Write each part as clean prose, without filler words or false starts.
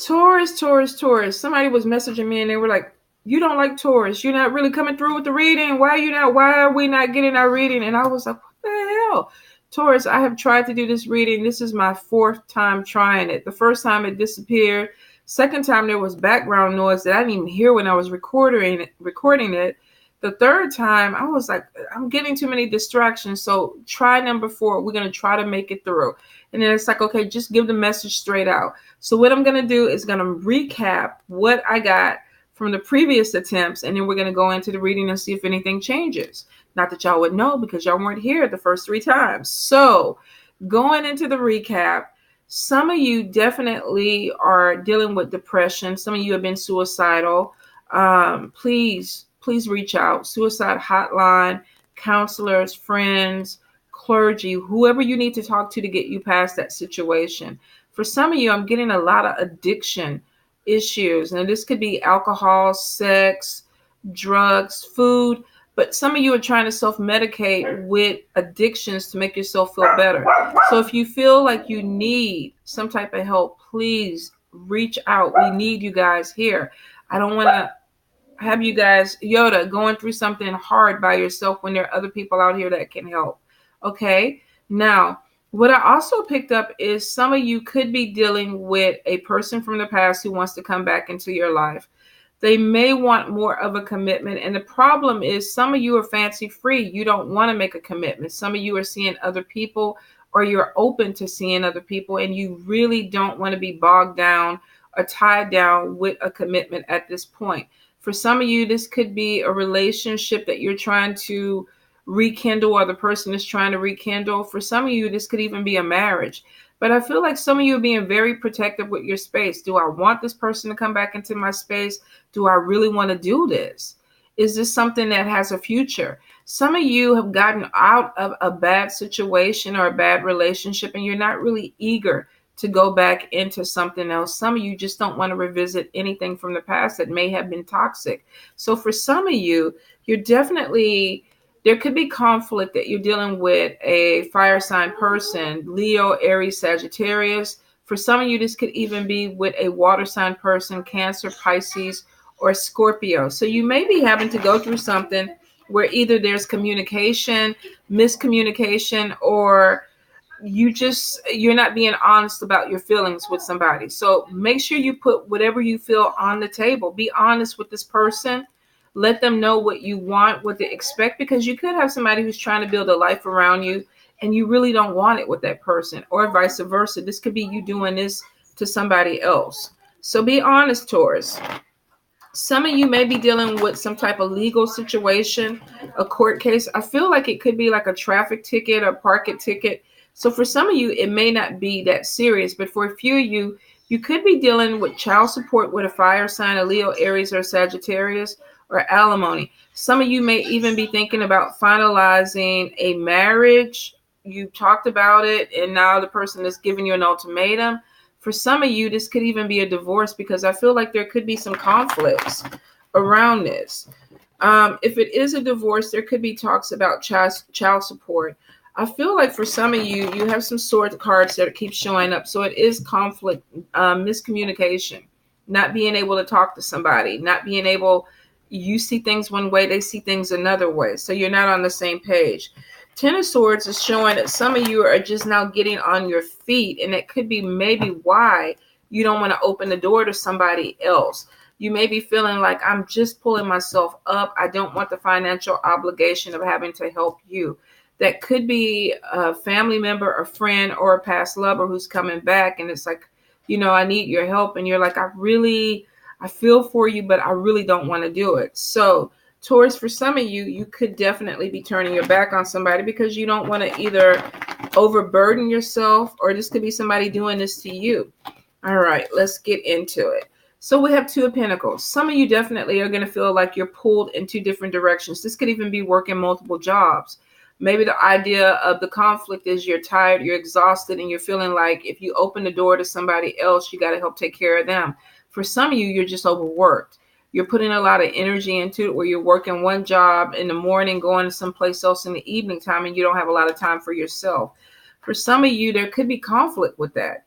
Taurus, Taurus, Taurus. Somebody was messaging me and they were like, you don't like Taurus. You're not really coming through with the reading. Why are we not getting our reading? And I was like, what the hell? Taurus, I have tried to do this reading. This is my 4th time trying it. The first time it disappeared. Second time there was background noise that I didn't even hear when I was recording it. The third time I was like, I'm getting too many distractions. So try number 4. We're going to try to make it through. And then it's like, okay, just give the message straight out. So what I'm going to do is going to recap what I got from the previous attempts, and then we're going to go into the reading and see if anything changes. Not that y'all would know because y'all weren't here the first 3 times. So going into the recap, some of you definitely are dealing with depression. Some of you have been suicidal. Please reach out. Suicide hotline, counselors, friends, clergy, whoever you need to talk to get you past that situation. For some of you, I'm getting a lot of addiction issues. And this could be alcohol, sex, drugs, food. But some of you are trying to self-medicate with addictions to make yourself feel better. So if you feel like you need some type of help, please reach out. We need you guys here. I don't want to have you guys, Yoda, going through something hard by yourself when there are other people out here that can help. Okay? Now, what I also picked up is some of you could be dealing with a person from the past who wants to come back into your life. They may want more of a commitment. And the problem is some of you are fancy free. You don't want to make a commitment. Some of you are seeing other people, or you're open to seeing other people, and you really don't want to be bogged down or tied down with a commitment at this point. For some of you, this could be a relationship that you're trying to rekindle, or the person is trying to rekindle. For some of you, this could even be a marriage. But I feel like some of you are being very protective with your space. Do I want this person to come back into my space? Do I really want to do this? Is this something that has a future? Some of you have gotten out of a bad situation or a bad relationship, and you're not really eager to go back into something else. Some of you just don't want to revisit anything from the past that may have been toxic. So for some of you, there could be conflict that you're dealing with a fire sign person, Leo, Aries, Sagittarius. For some of you, this could even be with a water sign person, Cancer, Pisces, or Scorpio. So you may be having to go through something where either there's communication, miscommunication, or you're not being honest about your feelings with somebody. So make sure you put whatever you feel on the table. Be honest with this person. Let them know what you want, what they expect, because you could have somebody who's trying to build a life around you and you really don't want it with that person, or vice versa. This could be you doing this to somebody else. So be honest, Taurus. Some of you may be dealing with some type of legal situation, a court case. I feel like it could be like a traffic ticket or parking ticket. So for some of you, it may not be that serious, but for a few of you, you could be dealing with child support with a fire sign, a Leo, Aries, or Sagittarius, or alimony. Some of you may even be thinking about finalizing a marriage. You talked about it, and now the person is giving you an ultimatum. For some of you, this could even be a divorce, because I feel like there could be some conflicts around this. If it is a divorce, there could be talks about child support. I feel like for some of you, you have some sword cards that keep showing up. So it is conflict, miscommunication, not being able to talk to somebody, not being able, you see things one way, they see things another way. So you're not on the same page. Ten of Swords is showing that some of you are just now getting on your feet, and it could be maybe why you don't want to open the door to somebody else. You may be feeling like, I'm just pulling myself up. I don't want the financial obligation of having to help you. That could be a family member, a friend, or a past lover who's coming back, and it's like, I need your help, and you're like, I feel for you, but I really don't want to do it. So Taurus, for some of you, you could definitely be turning your back on somebody because you don't want to either overburden yourself, or this could be somebody doing this to you. All right, let's get into it. So we have Two of Pentacles. Some of you definitely are going to feel like you're pulled in 2 different directions. This could even be working multiple jobs. Maybe the idea of the conflict is you're tired, you're exhausted, and you're feeling like if you open the door to somebody else, you got to help take care of them. For some of you, you're just overworked. You're putting a lot of energy into it, where you're working one job in the morning, going to someplace else in the evening time, and you don't have a lot of time for yourself. For some of you, there could be conflict with that.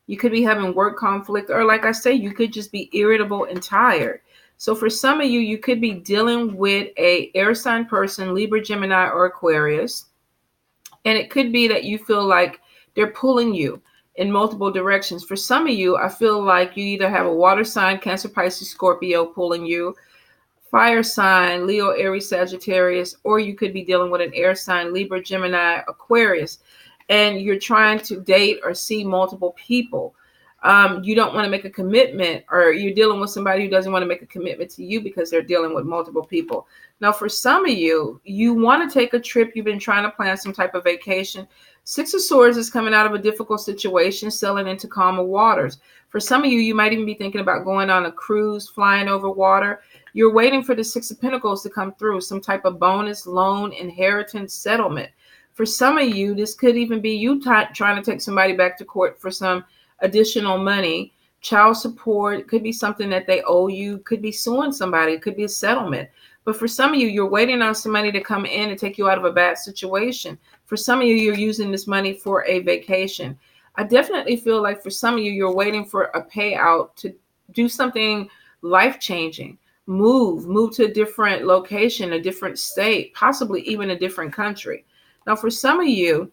You could be having work conflict, or like I say, you could just be irritable and tired. So for some of you, you could be dealing with a air sign person, Libra, Gemini, or Aquarius. And it could be that you feel like they're pulling you in multiple directions. For some of you, I feel like you either have a water sign, Cancer, Pisces, Scorpio pulling you, fire sign, Leo, Aries, Sagittarius, or you could be dealing with an air sign, Libra, Gemini, Aquarius, and you're trying to date or see multiple people. You don't want to make a commitment, or you're dealing with somebody who doesn't want to make a commitment to you because they're dealing with multiple people. Now, for some of you, you want to take a trip. You've been trying to plan some type of vacation. Six of Swords is coming out of a difficult situation, sailing into calmer waters. For some of you, you might even be thinking about going on a cruise, flying over water. You're waiting for the Six of Pentacles to come through, some type of bonus, loan, inheritance, settlement. For some of you, this could even be you trying to take somebody back to court for some additional money. Child support could be something that they owe you, could be suing somebody, it could be a settlement. But for some of you, you're waiting on somebody to come in and take you out of a bad situation. For some of you, you're using this money for a vacation. I definitely feel like for some of you, you're waiting for a payout to do something life-changing. Move to a different location, a different state, possibly even a different country. Now, for some of you,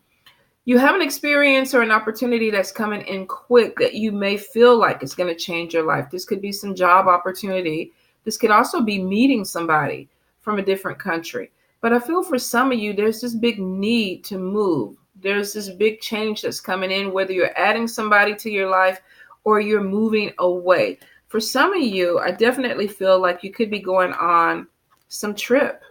you have an experience or an opportunity that's coming in quick that you may feel like it's going to change your life. This could be some job opportunity. This could also be meeting somebody from a different country. But I feel for some of you, there's this big need to move. There's this big change that's coming in, whether you're adding somebody to your life or you're moving away. For some of you, I definitely feel like you could be going on some trip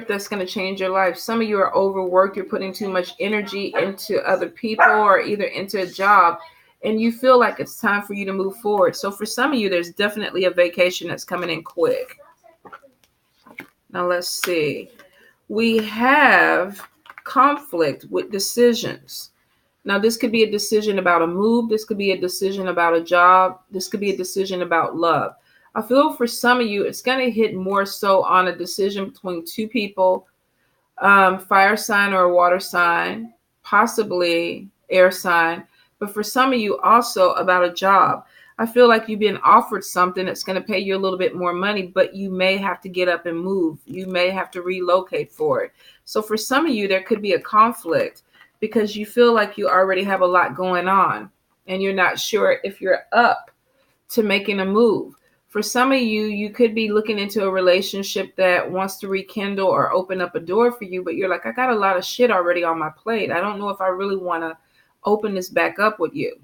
that's going to change your life. Some of you are overworked. You're putting too much energy into other people or either into a job, and you feel like it's time for you to move forward. So for some of you, there's definitely a vacation that's coming in quick. Now let's see. We have conflict with decisions. Now, this could be a decision about a move. This could be a decision about a job. This could be a decision about love. I feel for some of you, it's going to hit more so on a decision between two people, fire sign or water sign, possibly air sign. But for some of you, also about a job. I feel like you've been offered something that's going to pay you a little bit more money, but you may have to get up and move. You may have to relocate for it. So for some of you, there could be a conflict because you feel like you already have a lot going on and you're not sure if you're up to making a move. For some of you, you could be looking into a relationship that wants to rekindle or open up a door for you, but you're like, I got a lot of shit already on my plate. I don't know if I really want to open this back up with you.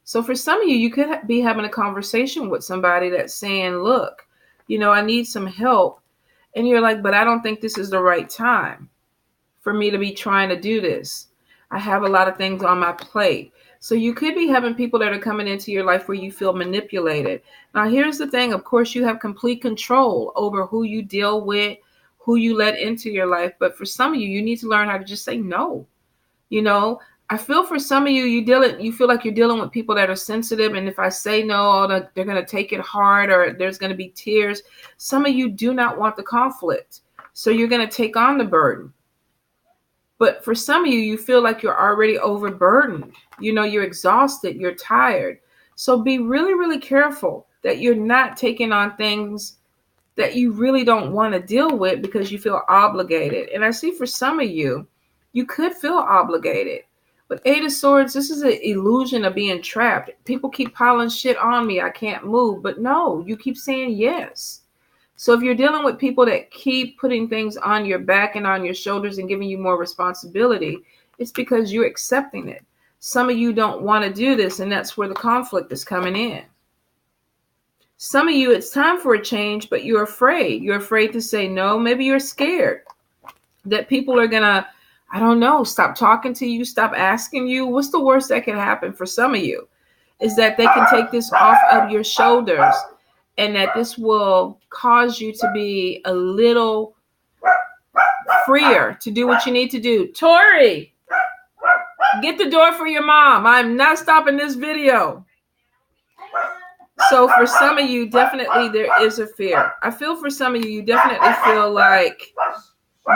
So for some of you, you could be having a conversation with somebody that's saying, look, I need some help. And you're like, but I don't think this is the right time for me to be trying to do this. I have a lot of things on my plate. So you could be having people that are coming into your life where you feel manipulated. Now, here's the thing. Of course, you have complete control over who you deal with, who you let into your life. But for some of you, you need to learn how to just say no. I feel for some of you, you feel like you're dealing with people that are sensitive. And if I say no, they're going to take it hard or there's going to be tears. Some of you do not want the conflict. So you're going to take on the burden. But for some of you, you feel like you're already overburdened. You're exhausted. You're tired. So be really, really careful that you're not taking on things that you really don't want to deal with because you feel obligated. And I see for some of you, you could feel obligated. With Eight of Swords, this is an illusion of being trapped. People keep piling shit on me. I can't move. But no, you keep saying yes. So if you're dealing with people that keep putting things on your back and on your shoulders and giving you more responsibility, it's because you're accepting it. Some of you don't want to do this, and that's where the conflict is coming in. Some of you, it's time for a change, but you're afraid. You're afraid to say no. Maybe you're scared that people are going to, I don't know, stop talking to you, stop asking you. What's the worst that can happen for some of you is that they can take this off of your shoulders and that this will cause you to be a little freer to do what you need to do. Tori, get the door for your mom. I'm not stopping this video. So for some of you, definitely there is a fear. I feel for some of you, you definitely feel like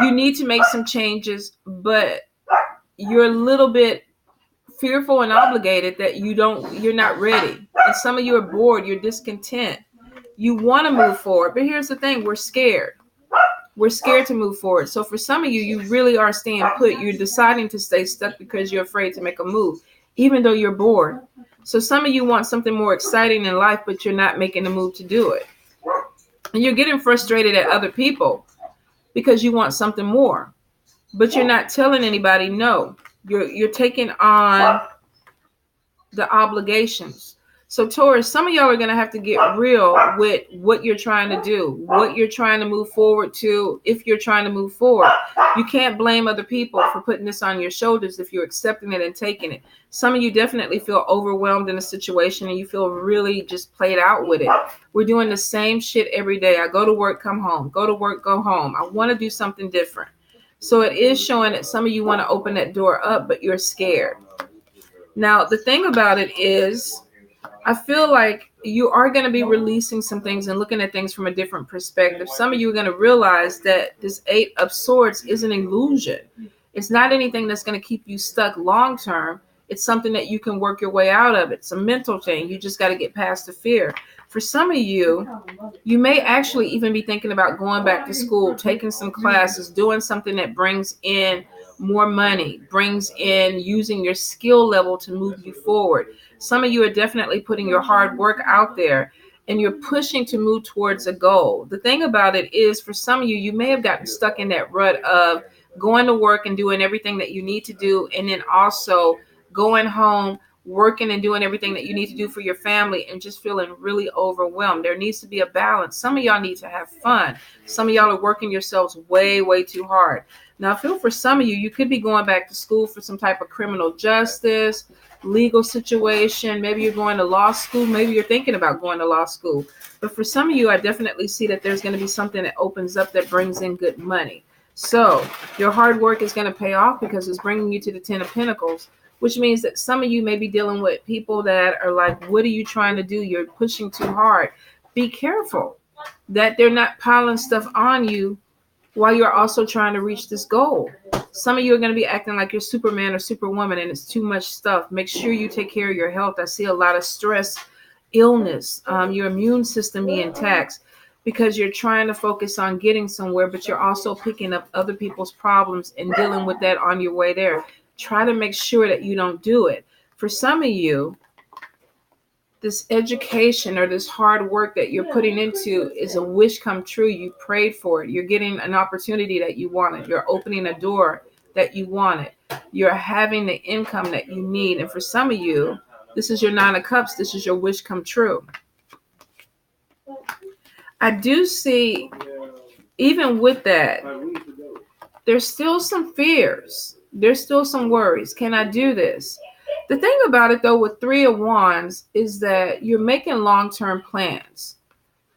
you need to make some changes, but you're a little bit fearful and obligated that you're not ready. And some of you are bored, you're discontent. You want to move forward, but here's the thing, we're scared. We're scared to move forward. So for some of you, you really are staying put. You're deciding to stay stuck because you're afraid to make a move, even though you're bored. So some of you want something more exciting in life, but you're not making the move to do it. And you're getting frustrated at other people because you want something more, but you're not telling anybody no. You're taking on the obligations. So Taurus, some of y'all are going to have to get real with what you're trying to do, what you're trying to move forward to. If you're trying to move forward, you can't blame other people for putting this on your shoulders if you're accepting it and taking it. Some of you definitely feel overwhelmed in a situation and you feel really just played out with it. We're doing the same shit every day. I go to work, come home, go to work, go home. I want to do something different. So it is showing that some of you want to open that door up, but you're scared. Now, the thing about it is, I feel like you are going to be releasing some things and looking at things from a different perspective. Some of you are going to realize that this 8 of Swords is an illusion. It's not anything that's going to keep you stuck long term. It's something that you can work your way out of. It's a mental thing. You just got to get past the fear. For some of you, you may actually even be thinking about going back to school, taking some classes, doing something that brings in more money, brings in using your skill level to move you forward. Some of you are definitely putting your hard work out there and you're pushing to move towards a goal. The thing about it is, for some of you, you may have gotten stuck in that rut of going to work and doing everything that you need to do, and then also going home, working and doing everything that you need to do for your family, and just feeling really overwhelmed. There needs to be a balance. Some of y'all need to have fun. Some of y'all are working yourselves way, way too hard. Now, I feel for some of you, you could be going back to school for some type of criminal justice, legal situation. Maybe you're going to law school. Maybe you're thinking about going to law school. But for some of you, I definitely see that there's going to be something that opens up that brings in good money. So your hard work is going to pay off because it's bringing you to the 10 of Pentacles, which means that some of you may be dealing with people that are like, what are you trying to do? You're pushing too hard. Be careful that they're not piling stuff on you while you're also trying to reach this goal. Some of you are going to be acting like you're Superman or Superwoman and it's too much stuff. Make sure you take care of your health. I see a lot of stress, illness, your immune system being taxed because you're trying to focus on getting somewhere, but you're also picking up other people's problems and dealing with that on your way there. Try to make sure that you don't do it. For some of you, this education or this hard work that you're putting into is a wish come true. You prayed for it. You're getting an opportunity that you wanted. You're opening a door that you wanted. You're having the income that you need. And for some of you, this is your 9 of Cups. This is your wish come true. I do see, even with that, there's still some fears. There's still some worries. Can I do this? The thing about it, though, with 3 of Wands is that you're making long-term plans.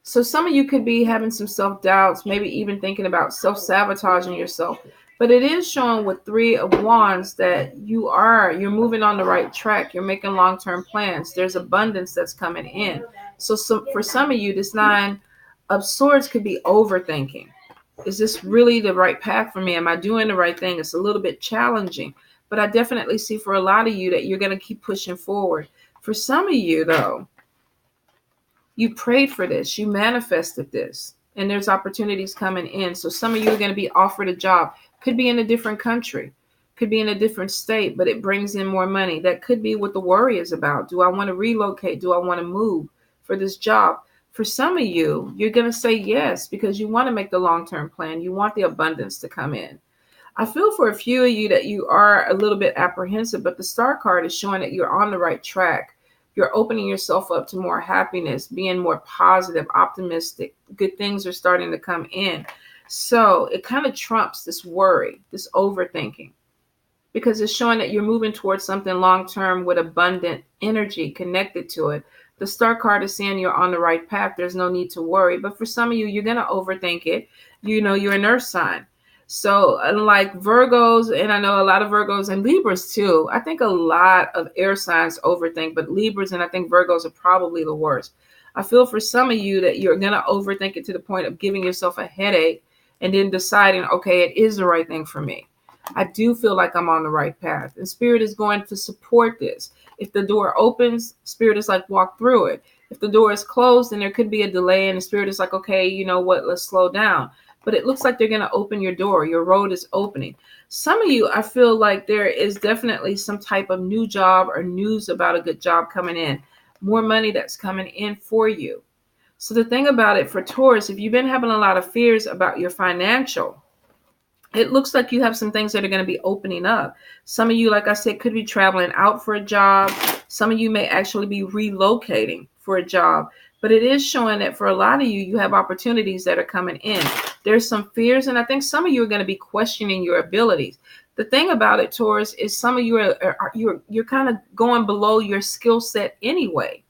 So some of you could be having some self-doubts, maybe even thinking about self-sabotaging yourself. But it is showing with 3 of Wands that you're moving on the right track. You're making long-term plans. There's abundance that's coming in. So for some of you, this 9 of Swords could be overthinking. Is this really the right path for me? Am I doing the right thing? It's a little bit challenging. But I definitely see for a lot of you that you're going to keep pushing forward. For some of you, though, you prayed for this. You manifested this. And there's opportunities coming in. So some of you are going to be offered a job. Could be in a different country. Could be in a different state. But it brings in more money. That could be what the worry is about. Do I want to relocate? Do I want to move for this job? For some of you, you're going to say yes because you want to make the long-term plan. You want the abundance to come in. I feel for a few of you that you are a little bit apprehensive, but the Star card is showing that you're on the right track. You're opening yourself up to more happiness, being more positive, optimistic. Good things are starting to come in. So it kind of trumps this worry, this overthinking, because it's showing that you're moving towards something long-term with abundant energy connected to it. The Star card is saying you're on the right path. There's no need to worry. But for some of you, you're going to overthink it. You know, you're an earth sign. So unlike Virgos, and I know a lot of Virgos and Libras too, I think a lot of air signs overthink, but Libras and I think Virgos are probably the worst. I feel for some of you that you're going to overthink it to the point of giving yourself a headache and then deciding, okay, it is the right thing for me. I do feel like I'm on the right path, and Spirit is going to support this. If the door opens, Spirit is like, walk through it. If the door is closed, then there could be a delay, and the Spirit is like, okay, you know what, let's slow down. But it looks like they're going to open your door. Your road is opening. Some of you, I feel like there is definitely some type of new job or news about a good job coming in, more money that's coming in for you. So the thing about it for Taurus, if you've been having a lot of fears about your financial, it looks like you have some things that are going to be opening up. Some of you, like I said, could be traveling out for a job. Some of you may actually be relocating for a job. But it is showing that for a lot of you, you have opportunities that are coming in. There's some fears, and I think some of you are going to be questioning your abilities. The thing about it, Taurus, is some of you you're kind of going below your skill set anyway.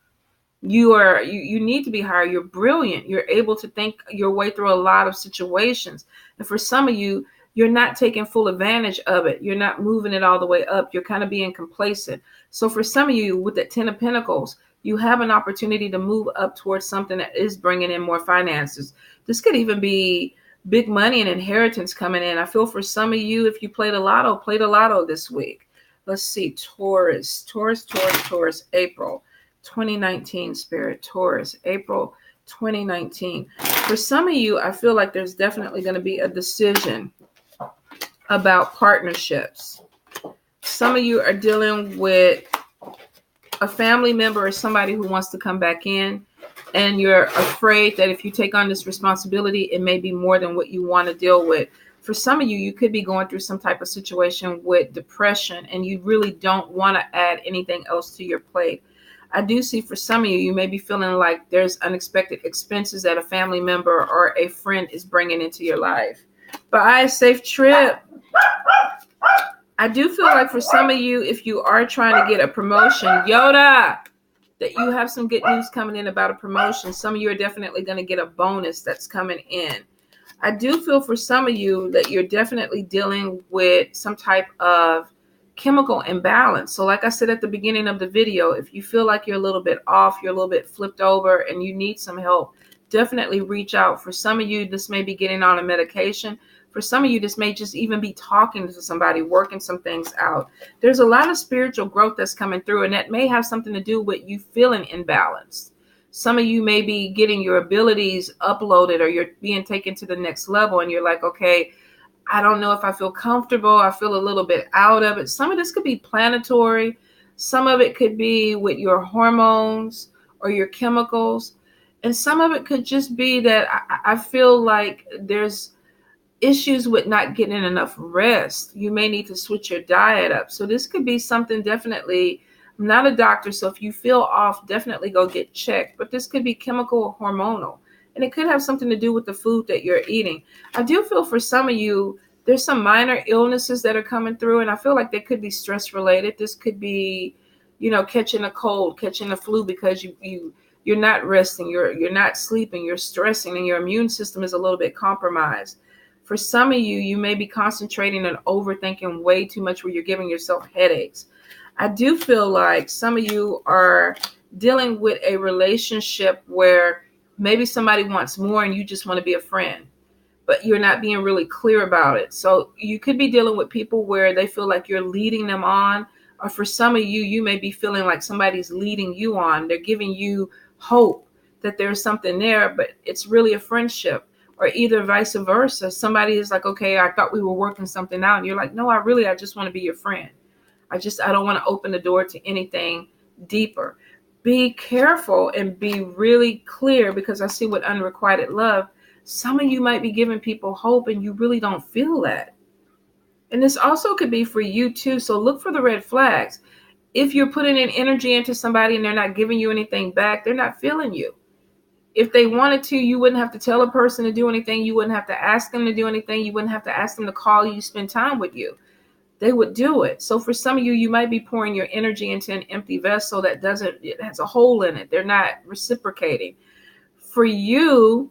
You need to be higher. You're brilliant. You're able to think your way through a lot of situations. And for some of you, you're not taking full advantage of it. You're not moving it all the way up. You're kind of being complacent. So for some of you with that 10 of Pentacles, you have an opportunity to move up towards something that is bringing in more finances. This could even be big money and inheritance coming in. I feel for some of you, if you played a lotto this week. Let's see, Taurus, April 2019, Spirit, Taurus, April 2019. For some of you, I feel like there's definitely going to be a decision about partnerships. Some of you are dealing with a family member or somebody who wants to come back in, and you're afraid that if you take on this responsibility, it may be more than what you want to deal with. For some of you, you could be going through some type of situation with depression, and you really don't want to add anything else to your plate. I do see for some of you, you may be feeling like there's unexpected expenses that a family member or a friend is bringing into your life. Bye, safe trip. I do feel like for some of you, if you are trying to get a promotion, Yoda, that you have some good news coming in about a promotion. Some of you are definitely going to get a bonus that's coming in. I do feel for some of you that you're definitely dealing with some type of chemical imbalance. So like I said at the beginning of the video, if you feel like you're a little bit off, you're a little bit flipped over, and you need some help, definitely reach out. For some of you, this may be getting on a medication. For some of you, this may just even be talking to somebody, working some things out. There's a lot of spiritual growth that's coming through, and that may have something to do with you feeling imbalanced. Some of you may be getting your abilities uploaded, or you're being taken to the next level, and you're like, okay, I don't know if I feel comfortable. I feel a little bit out of it. Some of this could be planetary. Some of it could be with your hormones or your chemicals. And some of it could just be that I feel like there's issues with not getting enough rest. You may need to switch your diet up. So this could be something definitely, I'm not a doctor, so if you feel off, definitely go get checked. But this could be chemical or hormonal. And it could have something to do with the food that you're eating. I do feel for some of you, there's some minor illnesses that are coming through, and I feel like they could be stress related. This could be, catching a cold, catching a flu because you're not resting, you're not sleeping, you're stressing, and your immune system is a little bit compromised. For some of you, you may be concentrating and overthinking way too much where you're giving yourself headaches. I do feel like some of you are dealing with a relationship where maybe somebody wants more and you just want to be a friend, but you're not being really clear about it. So you could be dealing with people where they feel like you're leading them on, or for some of you, you may be feeling like somebody's leading you on. They're giving you hope that there's something there, but it's really a friendship, or either vice versa. Somebody is like, okay, I thought we were working something out. And you're like, no, I just want to be your friend. I don't want to open the door to anything deeper. Be careful and be really clear, because I see with unrequited love, some of you might be giving people hope and you really don't feel that. And this also could be for you too. So look for the red flags. If you're putting in energy into somebody and they're not giving you anything back, they're not feeling you. If they wanted to, you wouldn't have to tell a person to do anything. You wouldn't have to ask them to do anything. You wouldn't have to ask them to call you, spend time with you. They would do it. So for some of you, you might be pouring your energy into an empty vessel it has a hole in it. They're not reciprocating. For you,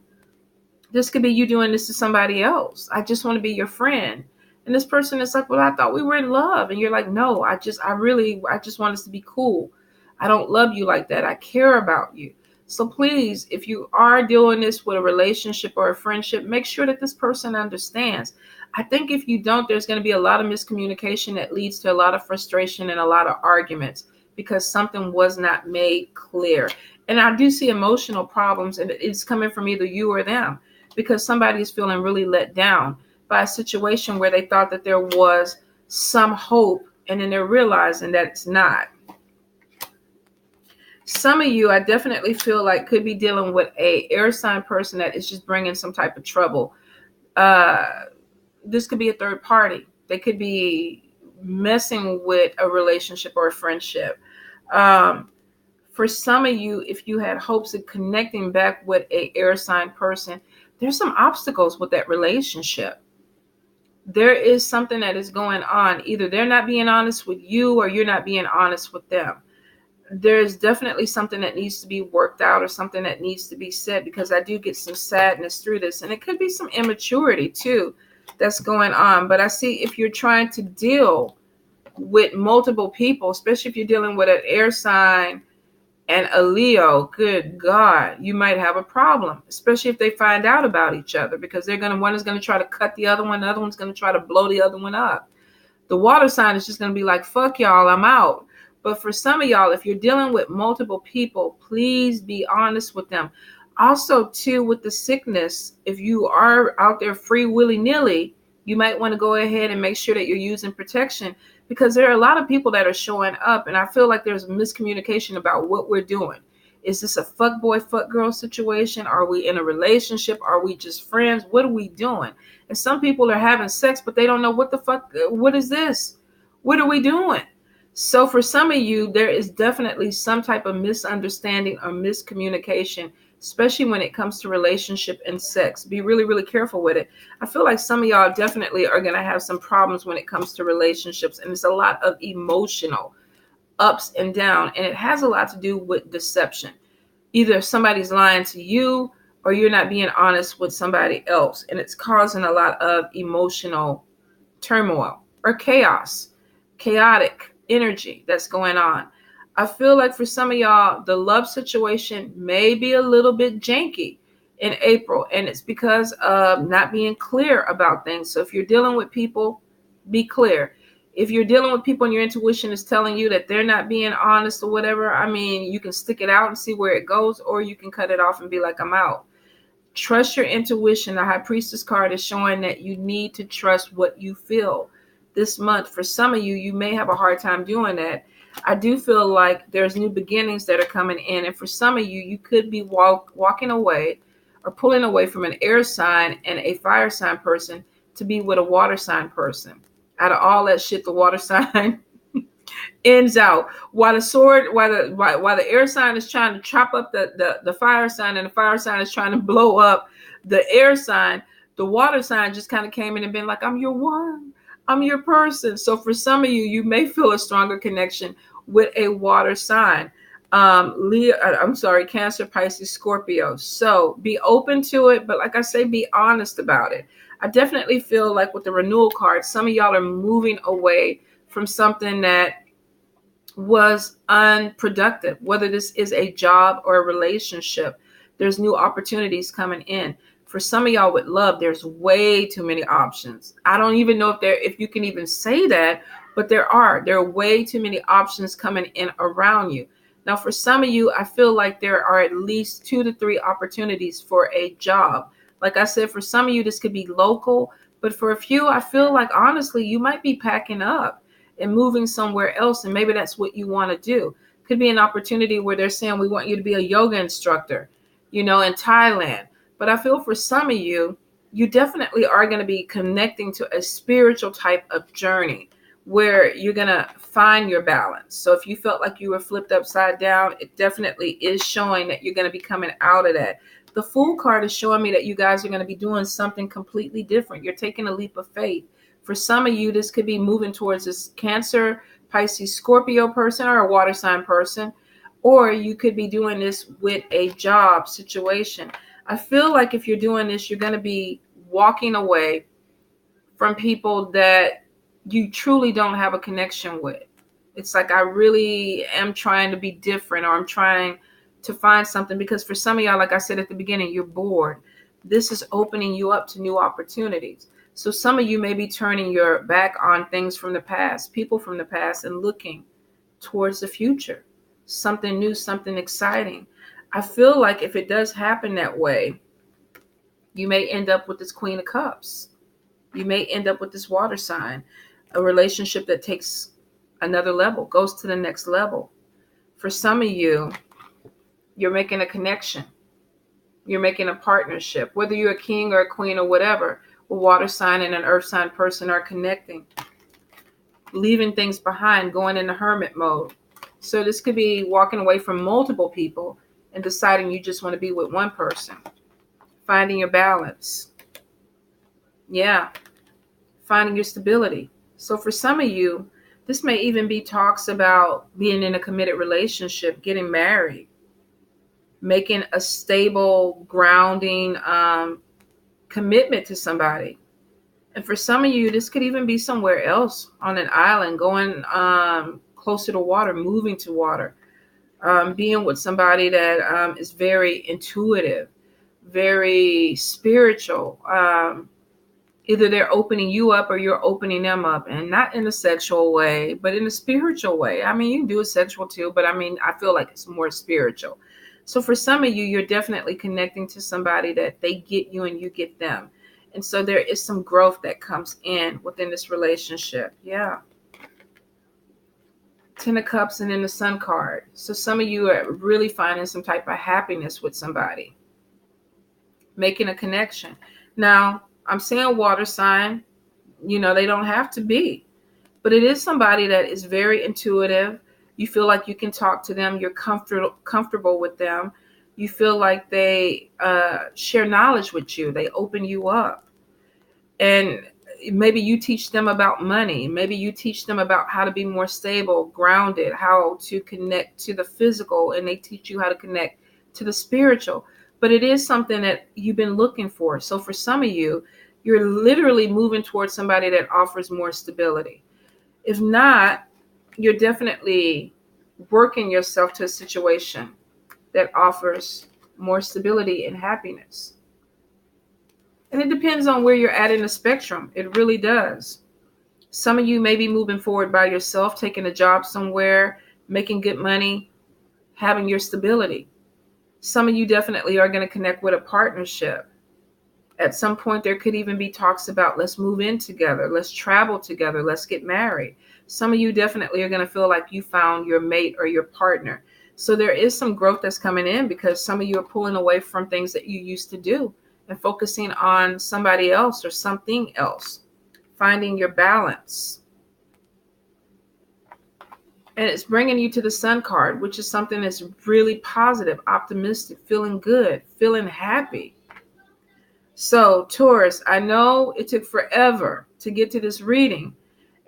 this could be you doing this to somebody else. I just want to be your friend. And this person is like, well, I thought we were in love. And you're like, no, I just want us to be cool. I don't love you like that. I care about you. So please, if you are doing this with a relationship or a friendship, make sure that this person understands. I think if you don't, there's going to be a lot of miscommunication that leads to a lot of frustration and a lot of arguments because something was not made clear. And I do see emotional problems, and it's coming from either you or them because somebody is feeling really let down by a situation where they thought that there was some hope, and then they're realizing that it's not. Some of you, I definitely feel like, could be dealing with a air sign person that is just bringing some type of trouble. This could be a third party. They could be messing with a relationship or a friendship. For some of you, if you had hopes of connecting back with a air sign person, there's some obstacles with that relationship. There is something that is going on. Either they're not being honest with you or you're not being honest with them. There's definitely something that needs to be worked out or something that needs to be said, because I do get some sadness through this, and it could be some immaturity too that's going on. But I see if you're trying to deal with multiple people, especially if you're dealing with an air sign and a Leo, good God, you might have a problem, especially if they find out about each other, because one is going to try to cut the other one. The other one's going to try to blow the other one up. The water sign is just going to be like, fuck y'all, I'm out. But for some of y'all, if you're dealing with multiple people, please be honest with them. Also, too, with the sickness, if you are out there free willy-nilly, you might want to go ahead and make sure that you're using protection, because there are a lot of people that are showing up, and I feel like there's miscommunication about what we're doing. Is this a fuck boy, fuck girl situation? Are we in a relationship? Are we just friends? What are we doing? And some people are having sex, but they don't know what the fuck, what is this? What are we doing? So for some of you, there is definitely some type of misunderstanding or miscommunication, especially when it comes to relationship and sex. Be really, really careful with it. I feel like some of y'all definitely are going to have some problems when it comes to relationships, and it's a lot of emotional ups and down, and it has a lot to do with deception. Either somebody's lying to you or you're not being honest with somebody else, and it's causing a lot of emotional turmoil or chaotic energy that's going on. I feel like for some of y'all, the love situation may be a little bit janky in April, and it's because of not being clear about things. So if you're dealing with people, be clear. If you're dealing with people and your intuition is telling you that they're not being honest or whatever, I mean, you can stick it out and see where it goes, or you can cut it off and be like, I'm out. Trust your intuition. The High Priestess card is showing that you need to trust what you feel this month. For some of you, you may have a hard time doing that. I do feel like there's new beginnings that are coming in. And for some of you, you could be walking away or pulling away from an air sign and a fire sign person to be with a water sign person. Out of all that shit, the water sign ends out, while the air sign is trying to chop up the fire sign, and the fire sign is trying to blow up the air sign. The water sign just kind of came in and been like, I'm your one, I'm your person. So for some of you, you may feel a stronger connection with a water sign. Cancer, Pisces, Scorpio. So be open to it, but like I say, be honest about it. I definitely feel like with the renewal card, some of y'all are moving away from something that was unproductive, whether this is a job or a relationship. There's new opportunities coming in. For some of y'all with love, there's way too many options. I don't even know if you can even say that, but there are way too many options coming in around you. Now, for some of you, I feel like there are at least 2 to 3 opportunities for a job. Like I said, for some of you, this could be local, but for a few, I feel like honestly, you might be packing up and moving somewhere else, and maybe that's what you want to do. Could be an opportunity where they're saying, we want you to be a yoga instructor, in Thailand. But I feel for some of you, you definitely are going to be connecting to a spiritual type of journey where you're going to find your balance. So if you felt like you were flipped upside down, it definitely is showing that you're going to be coming out of that. The Fool card is showing me that you guys are going to be doing something completely different. You're taking a leap of faith. For some of you, this could be moving towards this Cancer, Pisces, Scorpio person, or a water sign person, or you could be doing this with a job situation. I feel like if you're doing this, you're going to be walking away from people that you truly don't have a connection with. It's like, I really am trying to be different, or I'm trying to find something, because for some of y'all, like I said at the beginning, you're bored. This is opening you up to new opportunities. So some of you may be turning your back on things from the past, people from the past, and looking towards the future, something new, something exciting. I feel like if it does happen that way, you may end up with this Queen of Cups. You may end up with this water sign, a relationship that takes another level, goes to the next level. For some of you, you're making a connection. You're making a partnership. Whether you're a king or a queen or whatever, a water sign and an earth sign person are connecting, leaving things behind, going into hermit mode. So this could be walking away from multiple people and deciding you just want to be with one person. Finding your balance. Yeah. Finding your stability. So for some of you, this may even be talks about being in a committed relationship, getting married, making a stable, grounding commitment to somebody. And for some of you, this could even be somewhere else on an island, going closer to water, moving to water, being with somebody that is very intuitive, very spiritual. Either they're opening you up or you're opening them up, and not in a sexual way, but in a spiritual way. I mean, you can do it sexual too, but I mean, I feel like it's more spiritual. So for some of you, you're definitely connecting to somebody that they get you and you get them. And so there is some growth that comes in within this relationship. Yeah. 10 of Cups and then the Sun card. So some of you are really finding some type of happiness with somebody, making a connection. Now, I'm saying water sign, they don't have to be, but it is somebody that is very intuitive. You feel like you can talk to them. You're comfortable with them. You feel like they share knowledge with you. They open you up. And maybe you teach them about money. Maybe you teach them about how to be more stable, grounded, how to connect to the physical, and they teach you how to connect to the spiritual. But it is something that you've been looking for. So for some of you, you're literally moving towards somebody that offers more stability. If not, you're definitely working yourself to a situation that offers more stability and happiness. And it depends on where you're at in the spectrum. It really does. Some of you may be moving forward by yourself, taking a job somewhere, making good money, having your stability. Some of you definitely are going to connect with a partnership. At some point, there could even be talks about, let's move in together, let's travel together, let's get married. Some of you definitely are going to feel like you found your mate or your partner. So there is some growth that's coming in, because some of you are pulling away from things that you used to do and focusing on somebody else or something else, finding your balance. And it's bringing you to the Sun card, which is something that's really positive, optimistic, feeling good, feeling happy. So Taurus, I know it took forever to get to this reading,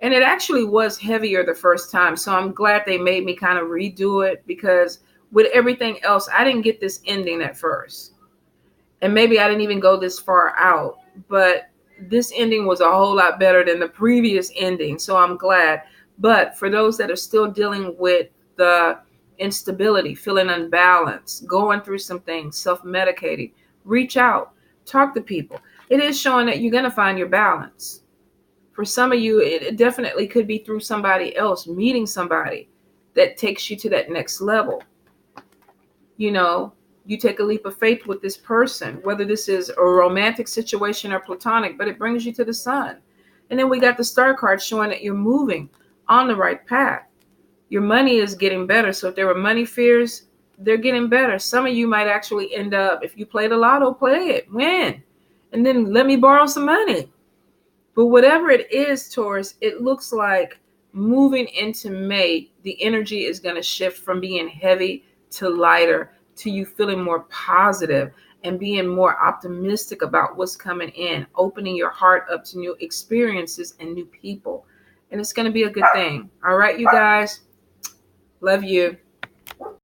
and it actually was heavier the first time. So I'm glad they made me kind of redo it, because with everything else, I didn't get this ending at first. And maybe I didn't even go this far out, but this ending was a whole lot better than the previous ending. So I'm glad. But for those that are still dealing with the instability, feeling unbalanced, going through some things, self-medicating, reach out, talk to people. It is showing that you're going to find your balance. For some of you, it definitely could be through somebody else, meeting somebody that takes you to that next level. You take a leap of faith with this person, whether this is a romantic situation or platonic, but it brings you to the Sun. And then we got the Star card showing that you're moving on the right path. Your money is getting better. So if there were money fears, they're getting better. Some of you might actually end up, if you play the lotto, play it, win, and then let me borrow some money. But whatever it is, Taurus, it looks like moving into May, the energy is going to shift from being heavy to lighter, to you feeling more positive and being more optimistic about what's coming in, opening your heart up to new experiences and new people. And it's going to be a good thing. All right, you guys. Love you.